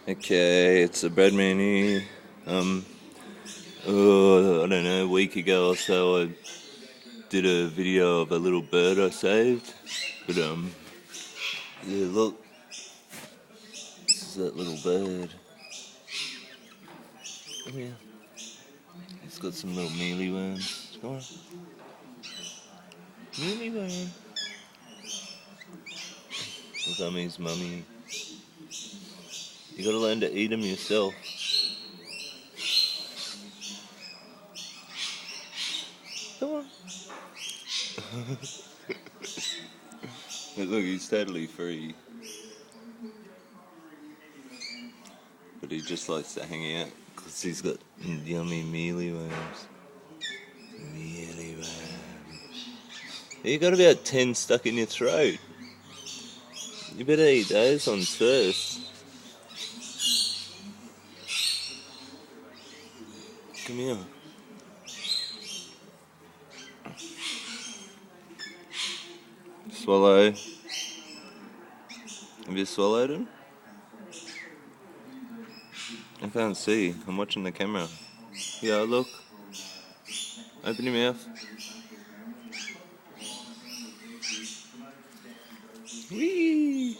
Okay, it's a BradMan here. I don't know, a week ago or so I did a video of a little bird I saved. But yeah, look, this is that little bird. Come here. It's got some little mealy worms. Come on. Mealy worm. Look, I'm his mummy. You gotta learn to eat them yourself. Come on. Look, he's totally free. But he just likes to hang out because he's got yummy mealy worms. Mealy worms. You got about 10 stuck in your throat. You better eat those ones first. Come here. Swallow. Have you swallowed him? I can't see. I'm watching the camera. Yeah, look. Open your mouth. Whee!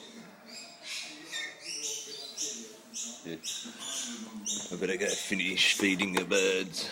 Yeah. I better go finish feeding the birds.